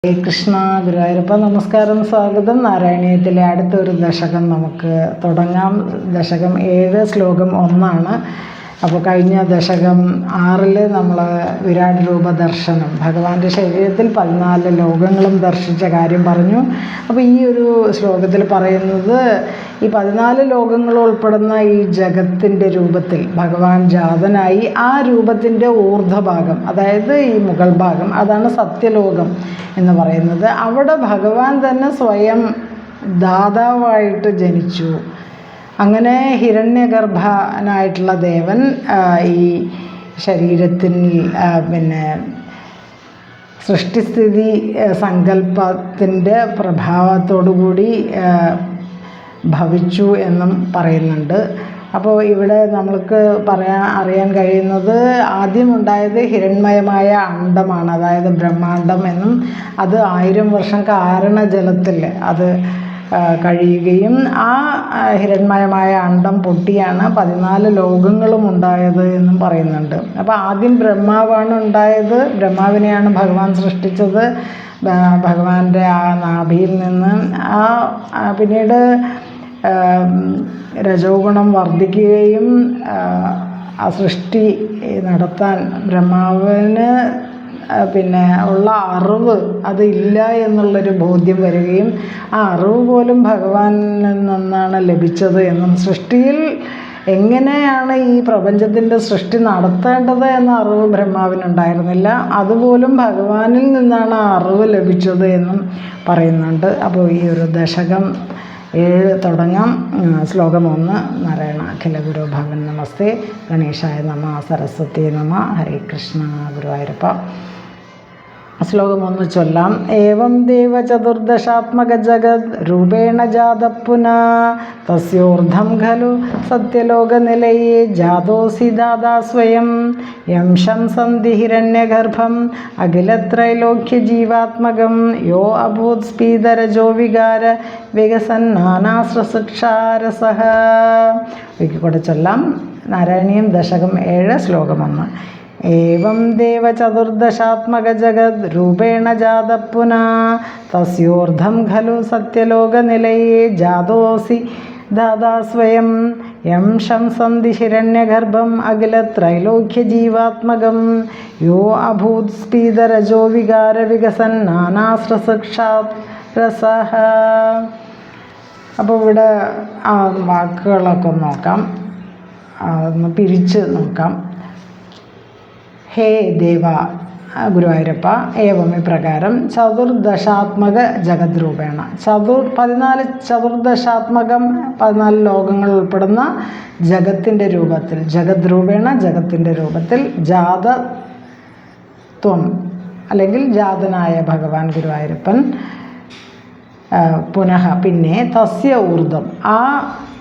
കൃഷ്ണ ഗുരുവായൂരപ്പ നമസ്കാരം, സ്വാഗതം. നാരായണീയത്തിലെ അടുത്തൊരു ദശകം നമുക്ക് തുടങ്ങാം. ദശകം 7 ശ്ലോകം 1 അപ്പോൾ കഴിഞ്ഞ ദശകം 6 നമ്മൾ വിരാട് രൂപ ദർശനം, ഭഗവാന്റെ ശരീരത്തിൽ 14 ലോകങ്ങളും ദർശിച്ച കാര്യം പറഞ്ഞു. അപ്പോൾ ഈ ഒരു ശ്ലോകത്തിൽ പറയുന്നത് ഈ 14 ലോകങ്ങൾ ഉൾപ്പെടുന്ന ഈ ജഗത്തിൻ്റെ രൂപത്തിൽ ഭഗവാൻ ജാതനായി ആ രൂപത്തിൻ്റെ ഊർധ്വഭാഗം, അതായത് ഈ മുകൾ ഭാഗം, അതാണ് സത്യലോകം എന്ന് പറയുന്നത്. അവിടെ ഭഗവാൻ തന്നെ സ്വയം ദാതാവായിട്ട് ജനിച്ചു. അങ്ങനെ ഹിരണ്യഗർഭനായിട്ടുള്ള ദേവൻ ഈ ശരീരത്തിൽ സൃഷ്ടിസ്ഥിതി സങ്കല്പത്തിൻ്റെ പ്രഭാവത്തോടുകൂടി ഭവിച്ചു എന്നും പറയുന്നുണ്ട്. അപ്പോൾ ഇവിടെ നമ്മൾക്ക് അറിയാൻ കഴിയുന്നത് ആദ്യമുണ്ടായത് ഹിരണ്മയമായ അണ്ഡമാണ്, അതായത് ബ്രഹ്മാണ്ഡം എന്നും, അത് 1000 വർഷം കാരണജലത്തിൽ അത് കഴിയുകയും ആ ഹിരണ്മയമായ അണ്ഡം പൊട്ടിയാണ് 14 ലോകങ്ങളും ഉണ്ടായത് എന്നും പറയുന്നുണ്ട്. അപ്പോൾ ആദ്യം ബ്രഹ്മാവാണ് ഉണ്ടായത്, ബ്രഹ്മാവിനെയാണ് ഭഗവാൻ സൃഷ്ടിച്ചത്. ഭഗവാന്റെ ആ നാഭിയിൽ നിന്ന് പിന്നീട് രജോ ഗുണം വർദ്ധിക്കുകയും ആ സൃഷ്ടി നടത്താൻ ബ്രഹ്മാവിന് ഉള്ള അറിവ് അതില്ല എന്നുള്ളൊരു ബോധ്യം വരികയും ആ അറിവ് പോലും ഭഗവാനിൽ നിന്നാണ് ലഭിച്ചത് എന്നും, സൃഷ്ടിയിൽ എങ്ങനെയാണ് ഈ പ്രപഞ്ചത്തിൻ്റെ സൃഷ്ടി നടത്തേണ്ടത് എന്ന അറിവ് ബ്രഹ്മാവിനുണ്ടായിരുന്നില്ല, അതുപോലും ഭഗവാനിൽ നിന്നാണ് ആ അറിവ് ലഭിച്ചത് എന്നും പറയുന്നുണ്ട്. അപ്പോൾ ഈ ഒരു ദശകം 7 തുടങ്ങാം. ശ്ലോകം 1. നാരായണ അഖില ഗുരു ഭഗവൻ നമസ്തേ, ഗണേശായ നമ, സരസ്വതി നമ, ഹരേ കൃഷ്ണ ഗുരുവായൂരപ്പ. ശ്ലോകം 1 ചൊല്ലാം. ഏവം ദേവ ചതുർദശാത്മക ജഗത് രൂപേണ ജാത പുനാ തസ്യോർധം ഖലു സത്യലോകനിലയേ ജാതോസി ദാദാ സ്വയം യം ശംസന്തി ഹിരണ്യഗർഭം അഖിലത്രൈലോക്യ ജീവാത്മകം യോ അഭൂത് സ്പീതരജോ വികാര വികസന്നാനാശ്രസുക്ഷാരസഃ. കൂടെ ചൊല്ലാം. നാരായണീയം ദശകം 7 ശ്ലോകം 1. ഏവം ദേവ ചതുർദശാത്മക ജഗത് രൂപേണ ജാത പുനാ തസ്യോർധം ഖലു സത്യലോകനിലയേ ജാതോസി ദാദാ സ്വയം യം ശംസന്തി ഹിരണ്യഗർഭം അഖിലത്രൈലോക്യ ജീവാത്മകം യോ അഭൂത് സ്പീതരജോ വികാര വികസന്നാനാശ്രസുക്ഷാരസഃ. അപ്പോൾ ഇവിടെ ആ വാക്കുകളൊക്കെ നോക്കാം, ഒന്ന് പിരിച്ച് നോക്കാം. ഹേ ദേവ ഗുരുവായൂരപ്പ, ഏവം ഇപ്രകാരം ചതുർദശാത്മക ജഗദ്രൂപേണ 14 ചതുർദശാത്മകം 14 ലോകങ്ങൾ ഉൾപ്പെടുന്ന ജഗത്തിൻ്റെ രൂപത്തിൽ, ജഗദ്രൂപേണ ജഗത്തിൻ്റെ രൂപത്തിൽ, ജാതത്വം അല്ലെങ്കിൽ ജാതനായ ഭഗവാൻ ഗുരുവായൂരപ്പൻ പുനഃ പിന്നെ തസ്യ ഊർധ്വം, ആ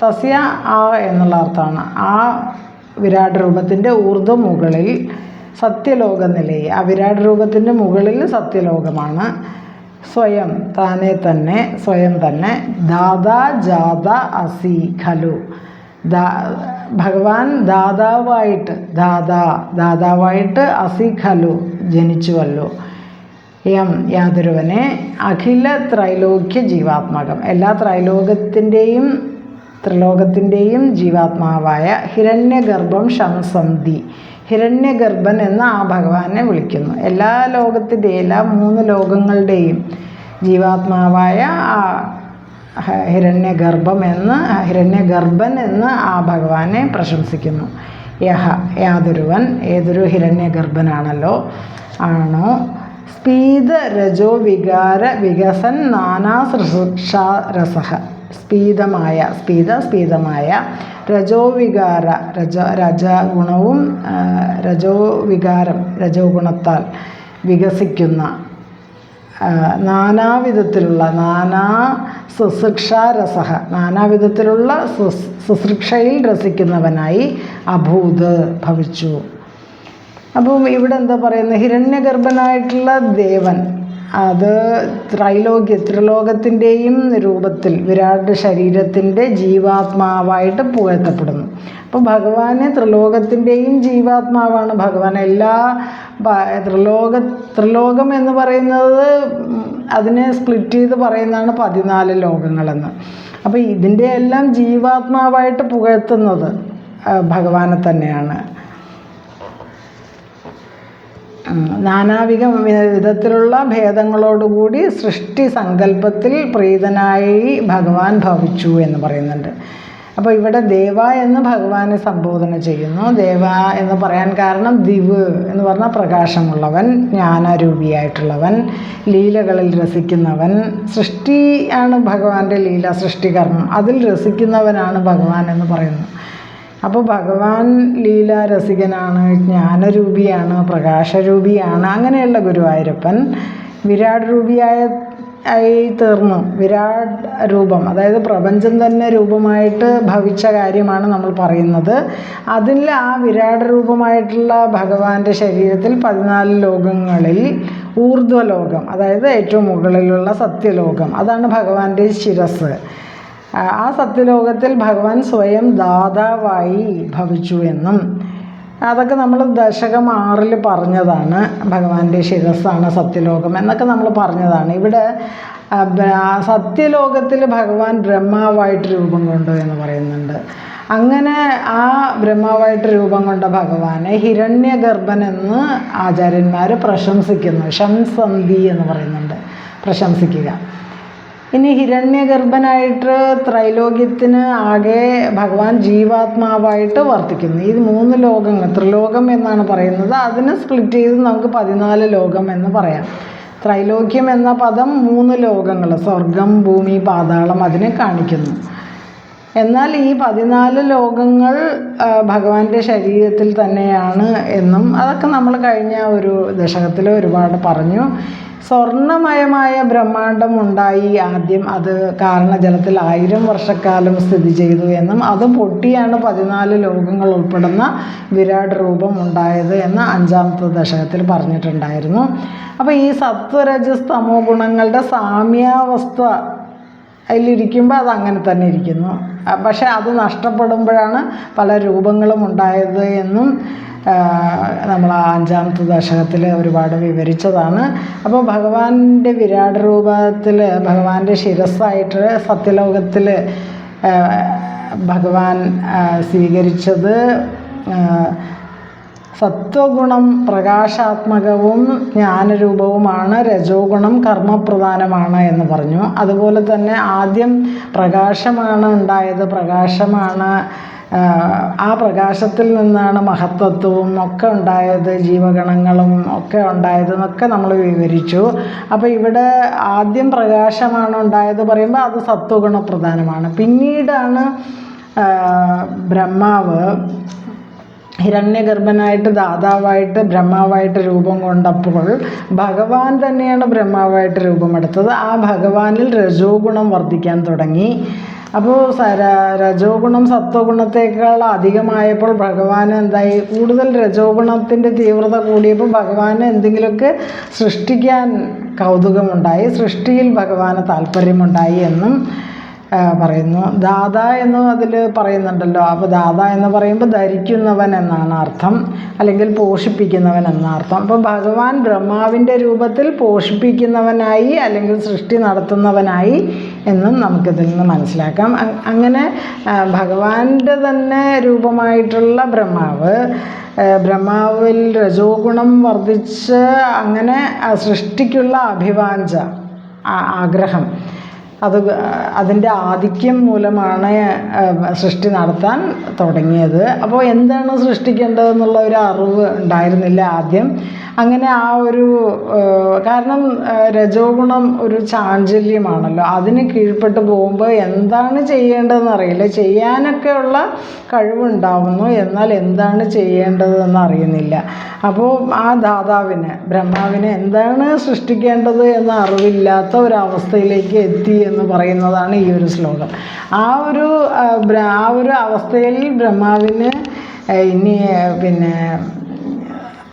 തസ്യ ആ എന്നുള്ള അർത്ഥമാണ്, ആ വിരാട് രൂപത്തിൻ്റെ ഊർധ്വം മുകളിൽ സത്യലോക നിലയെ, ആ വിരാട് രൂപത്തിൻ്റെ മുകളിൽ സത്യലോകമാണ്. സ്വയം താനെ തന്നെ, സ്വയം തന്നെ ദാദാ ജാത അസി ഖലു, ഭഗവാൻ ദാതാവായിട്ട്, ദാതാവായിട്ട് അസി ഖലു ജനിച്ചുവല്ലോ. യം യാതൊരുവനെ അഖില ത്രൈലോക്യ ജീവാത്മകം, എല്ലാ ത്രിലോകത്തിൻ്റെയും ജീവാത്മാവായ ഹിരണ്യഗർഭം ശംസന്തി, ഹിരണ്യഗർഭൻ എന്ന ആ ഭഗവാനെ വിളിക്കുന്നു. എല്ലാ ലോകത്തിൻ്റെയും, എല്ലാ 3 ലോകങ്ങളുടെയും ജീവാത്മാവായ ആ ഹിരണ്യഗർഭൻ എന്ന് ആ ഭഗവാനെ പ്രശംസിക്കുന്നു. യഹ യാതൊരുവൻ, ഏതൊരു ഹിരണ്യഗർഭനാണോ സ്പീത രജോ വികാര വികസൻ നാനാസൃക്ഷാരസഃ, സ്പീതമായ രജോവികാര, രജഗുണവും രജോ ഗുണത്താൽ വികസിക്കുന്ന നാനാവിധത്തിലുള്ള നാനാവിധത്തിലുള്ള സുസൃക്ഷയിൽ രസിക്കുന്നവനായി അഭൂത് ഭവിച്ചു. അപ്പം ഇവിടെ എന്താ പറയുന്നത്, ഹിരണ്യഗർഭനായിട്ടുള്ള ദേവൻ, അത് ത്രിലോകത്തിൻ്റെയും രൂപത്തിൽ വിരാട് ശരീരത്തിൻ്റെ ജീവാത്മാവായിട്ട് പുകഴ്ത്തപ്പെടുന്നു. അപ്പോൾ ഭഗവാന് ത്രിലോകത്തിൻ്റെയും ജീവാത്മാവാണ് ഭഗവാൻ. എല്ലാ ത്രിലോകം എന്ന് പറയുന്നത് അതിനെ സ്പ്ലിറ്റ് ചെയ്ത് പറയുന്നതാണ് 14 ലോകങ്ങളെന്ന്. അപ്പോൾ ഇതിൻ്റെ എല്ലാം ജീവാത്മാവായിട്ട് പുകഴ്ത്തുന്നത് ഭഗവാനെ തന്നെയാണ്. നാനാവിധ വിധത്തിലുള്ള ഭേദങ്ങളോടുകൂടി സൃഷ്ടി സങ്കല്പത്തിൽ പ്രീതനായി ഭഗവാൻ ഭവിച്ചു എന്ന് പറയുന്നുണ്ട്. അപ്പോൾ ഇവിടെ ദേവ എന്ന് ഭഗവാനെ സംബോധന ചെയ്യുന്നു. ദേവ എന്ന് പറയാൻ കാരണം ദിവ് എന്ന് പറഞ്ഞാൽ പ്രകാശമുള്ളവൻ, ജ്ഞാനരൂപിയായിട്ടുള്ളവൻ, ലീലകളിൽ രസിക്കുന്നവൻ. സൃഷ്ടി ആണ് ഭഗവാന്റെ ലീല, സൃഷ്ടികർമ്മം, അതിൽ രസിക്കുന്നവനാണ് ഭഗവാൻ എന്ന് പറയുന്നു. അപ്പോൾ ഭഗവാൻ ലീലാരസികനാണ്, ജ്ഞാനരൂപിയാണ്, പ്രകാശരൂപിയാണ്. അങ്ങനെയുള്ള ഗുരുവായൂരപ്പൻ വിരാട് രൂപിയായി തീർന്നു. വിരാട് രൂപം, അതായത് പ്രപഞ്ചം തന്നെ രൂപമായിട്ട് ഭവിച്ച കാര്യമാണ് നമ്മൾ പറയുന്നത്. അതിൽ ആ വിരാട് രൂപമായിട്ടുള്ള ഭഗവാന്റെ ശരീരത്തിൽ 14 ലോകങ്ങളിൽ ഊർധ്വലോകം, അതായത് ഏറ്റവും മുകളിലുള്ള സത്യലോകം, അതാണ് ഭഗവാന്റെ ശിരസ്. ആ സത്യലോകത്തിൽ ഭഗവാൻ സ്വയം ദാതാവായി ഭവിച്ചു എന്നും അതൊക്കെ നമ്മൾ ദശകം 6 പറഞ്ഞതാണ്. ഭഗവാന്റെ ശിരസ്സാണ് സത്യലോകം എന്നൊക്കെ നമ്മൾ പറഞ്ഞതാണ്. ഇവിടെ സത്യലോകത്തിൽ ഭഗവാൻ ബ്രഹ്മാവായിട്ട് രൂപം കൊണ്ടു എന്ന് പറയുന്നുണ്ട്. അങ്ങനെ ആ ബ്രഹ്മാവായിട്ട് രൂപം കൊണ്ട ഭഗവാനെ ഹിരണ്യഗർഭൻ എന്ന് ആചാര്യന്മാർ പ്രശംസിക്കുന്നു. ശംസന്തി എന്ന് പറയുന്നുണ്ട്, പ്രശംസിക്കുക. ഇനി ഹിരണ്യഗർഭനായിട്ട് ത്രൈലോക്യത്തിന് ആകെ ഭഗവാൻ ജീവാത്മാവായിട്ട് വർത്തിക്കുന്നു. ഈ 3 ലോകങ്ങൾ, ത്രിലോകം എന്നാണ് പറയുന്നത്, അതിനെ സ്പ്ലിറ്റ് ചെയ്ത് നമുക്ക് 14 ലോകം എന്ന് പറയാം. ത്രൈലോക്യം എന്ന പദം 3 ലോകങ്ങൾ, സ്വർഗം, ഭൂമി, പാതാളം, അതിനെ കാണിക്കുന്നു. എന്നാൽ ഈ 14 ലോകങ്ങൾ ഭഗവാന്റെ ശരീരത്തിൽ തന്നെയാണ് എന്നും അതൊക്കെ നമ്മൾ കഴിഞ്ഞ ഒരു ദശകത്തിൽ ഒരുപാട് പറഞ്ഞു. സ്വർണ്ണമയമായ ബ്രഹ്മാണ്ടം ഉണ്ടായി ആദ്യം, അത് കാരണജലത്തിൽ 1000 വർഷക്കാലം സ്ഥിതി ചെയ്തു എന്നും അത് പൊട്ടിയാണ് 14 ലോകങ്ങൾ ഉൾപ്പെടുന്ന വിരാട് രൂപം ഉണ്ടായത് എന്ന് 5ാമത്തെ ദശകത്തിൽ പറഞ്ഞിട്ടുണ്ടായിരുന്നു. അപ്പോൾ ഈ സത്വരജസ് തമോ ഗുണങ്ങളുടെ സാമ്യാവസ്ഥ അതിലിരിക്കുമ്പോൾ അത് അങ്ങനെ തന്നെ ഇരിക്കുന്നു. പക്ഷെ അത് നഷ്ടപ്പെടുമ്പോഴാണ് പല രൂപങ്ങളും ഉണ്ടായത് എന്നും നമ്മൾ 5ാമത്തെ ദശകത്തിൽ ഒരുപാട് വിവരിച്ചതാണ്. അപ്പോൾ ഭഗവാന്റെ വിരാട് രൂപത്തിൽ ഭഗവാന്റെ ശിരസ്സായിട്ട് സത്യലോകത്തിൽ ഭഗവാൻ സ്വീകരിച്ചത് സത്വഗുണം പ്രകാശാത്മകവും ജ്ഞാനരൂപവുമാണ്, രജോ ഗുണം കർമ്മപ്രധാനമാണ് എന്ന് പറഞ്ഞു. അതുപോലെ തന്നെ ആദ്യം പ്രകാശമാണ് ഉണ്ടായത്, പ്രകാശമാണ്, ആ പ്രകാശത്തിൽ നിന്നാണ് മഹത്തത്വവും ഒക്കെ ഉണ്ടായത്, ജീവഗണങ്ങളും ഒക്കെ ഉണ്ടായതെന്നൊക്കെ നമ്മൾ വിവരിച്ചു. അപ്പോൾ ഇവിടെ ആദ്യം പ്രകാശമാണ് ഉണ്ടായത് പറയുമ്പോൾ അത് സത്വഗുണപ്രധാനമാണ്. പിന്നീടാണ് ബ്രഹ്മാവ് ഹിരണ്യഗർഭനായിട്ട് ദാതാവായിട്ട് ബ്രഹ്മാവായിട്ട് രൂപം കൊണ്ടപ്പോൾ ഭഗവാൻ തന്നെയാണ് ബ്രഹ്മാവായിട്ട് രൂപമെടുത്തത്. ആ ഭഗവാനിൽ രജോ ഗുണം വർദ്ധിക്കാൻ തുടങ്ങി. അപ്പോൾ രജോ ഗുണം സത്വഗുണത്തേക്കാൾ അധികമായപ്പോൾ ഭഗവാന് എന്തായി, കൂടുതൽ രജോ ഗുണത്തിൻ്റെ തീവ്രത കൂടിയപ്പോൾ ഭഗവാന് എന്തെങ്കിലുമൊക്കെ സൃഷ്ടിക്കാൻ കൗതുകമുണ്ടായി, സൃഷ്ടിയിൽ ഭഗവാന് താല്പര്യമുണ്ടായി എന്നും പറയുന്നു. ദാത എന്നും അതിൽ പറയുന്നുണ്ടല്ലോ. അപ്പോൾ ദാത എന്ന് പറയുമ്പോൾ ധരിക്കുന്നവൻ എന്നാണ് അർത്ഥം, അല്ലെങ്കിൽ പോഷിപ്പിക്കുന്നവൻ എന്ന അർത്ഥം. അപ്പോൾ ഭഗവാൻ ബ്രഹ്മാവിൻ്റെ രൂപത്തിൽ പോഷിപ്പിക്കുന്നവനായി അല്ലെങ്കിൽ സൃഷ്ടി നടത്തുന്നവനായി എന്നും നമുക്കിതിൽ നിന്ന് മനസ്സിലാക്കാം. അങ്ങനെ ഭഗവാന്റെ തന്നെ രൂപമായിട്ടുള്ള ബ്രഹ്മാവിൽ രജോ ഗുണം വർദ്ധിച്ച് അങ്ങനെ സൃഷ്ടിക്കുള്ള അഭിവാഞ്ച, ആഗ്രഹം, അതിൻ്റെ ആധിക്യം മൂലമാണ് സൃഷ്ടി നടത്താൻ തുടങ്ങിയത്. അപ്പോൾ എന്താണ് സൃഷ്ടിക്കേണ്ടതെന്നുള്ള ഒരു അറിവ് ഉണ്ടായിരുന്നില്ല ആദ്യം. അങ്ങനെ ആ ഒരു കാരണം രജോ ഗുണം ഒരു ചാഞ്ചല്യമാണല്ലോ, അതിന് കീഴ്പ്പെട്ട് പോകുമ്പോൾ എന്താണ് ചെയ്യേണ്ടതെന്ന് അറിയില്ല. ചെയ്യാനൊക്കെയുള്ള കഴിവുണ്ടാവുന്നു, എന്നാൽ എന്താണ് ചെയ്യേണ്ടതെന്ന് അറിയുന്നില്ല. അപ്പോൾ ആ ദാതാവിന് ബ്രഹ്മാവിന് എന്താണ് സൃഷ്ടിക്കേണ്ടത് എന്ന അറിവില്ലാത്ത ഒരവസ്ഥയിലേക്ക് എത്തി എന്ന് പറയുന്നതാണ് ഈ ഒരു ശ്ലോകം. ആ ഒരു അവസ്ഥയിൽ ബ്രഹ്മാവിന് ഇനി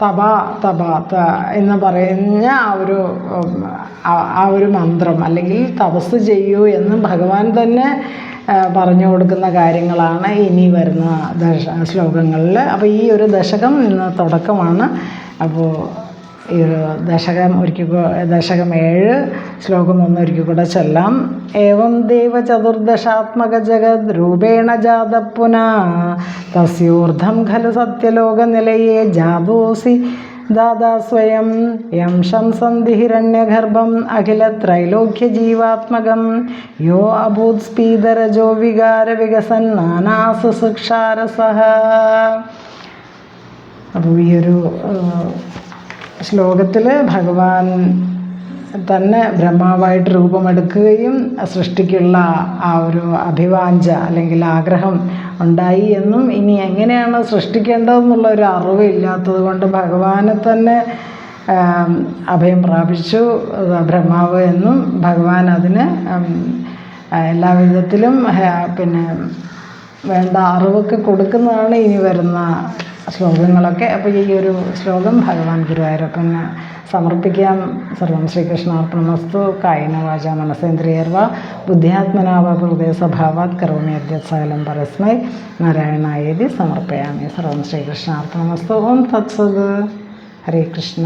തപ തപ എന്ന് പറയുന്ന ആ ഒരു മന്ത്രം, അല്ലെങ്കിൽ തപസ് ചെയ്യൂ എന്ന് ഭഗവാൻ തന്നെ പറഞ്ഞു കൊടുക്കുന്ന കാര്യങ്ങളാണ് ഇനി വരുന്ന ശ്ലോകങ്ങളിൽ. അപ്പോൾ ഈ ഒരു ദശകം ഇന്ന് തുടക്കമാണ്. അപ്പോൾ ഈ ഒരു ദശകം 7 ശ്ലോകം 1 ഒരിക്കൽ കൂടെ ചൊല്ലാം. ഏവം ദേവ ചതുർദശാത്മക ജഗത് രൂപേണ ജാത പുനഃ തസ്യോർദ്ധം ഖലു സത്യലോകനിലയേ ജാതോസി ദാദാ സ്വയം യം ശംസന്തി ഹിരണ്യഗർഭം അഖിലത്രൈലോക്യജീവാത്മകം യോ അഭൂത് സ്പീതരജോ വികാര വികസൻ നാനാസു സുക്ഷാരസഃ. അപ്പോൾ ഈ ഒരു ശ്ലോകത്തിൽ ഭഗവാൻ തന്നെ ബ്രഹ്മാവായിട്ട് രൂപമെടുക്കുകയും സൃഷ്ടിക്കുള്ള ആ ഒരു അഭിവാഞ്ച അല്ലെങ്കിൽ ആഗ്രഹം ഉണ്ടായി എന്നും ഇനി എങ്ങനെയാണ് സൃഷ്ടിക്കേണ്ടതെന്നുള്ള ഒരു അറിവ് ഇല്ലാത്തത് കൊണ്ട് ഭഗവാനെ തന്നെ അഭയം പ്രാപിച്ചു ബ്രഹ്മാവ് എന്നും ഭഗവാൻ അതിന് എല്ലാവിധത്തിലും വേണ്ട അറിവൊക്കെ കൊടുക്കുന്നതാണ് ഇനി വരുന്ന ശ്ലോകങ്ങളൊക്കെ. അപ്പോൾ ഈ ഒരു ശ്ലോകം ഭഗവാൻ ഗുരുവായൂരപ്പന് സമർപ്പിക്കാം. സർവം ശ്രീകൃഷ്ണാർപ്പണമസ്തു. കായേന വാചാ മനസേന്ദ്രിയർവാ ബുദ്ധ്യാത്മനാ വാ ഹൃദയ സ്വഭാവാത് കരോമി യദ്യത് സകലം പരസ്മൈ നാരായണായേതി സമർപ്പയാമി. സർവം ശ്രീകൃഷ്ണാർപ്പണമസ്തു. ഓം തത്സത്. ഹരേ കൃഷ്ണ.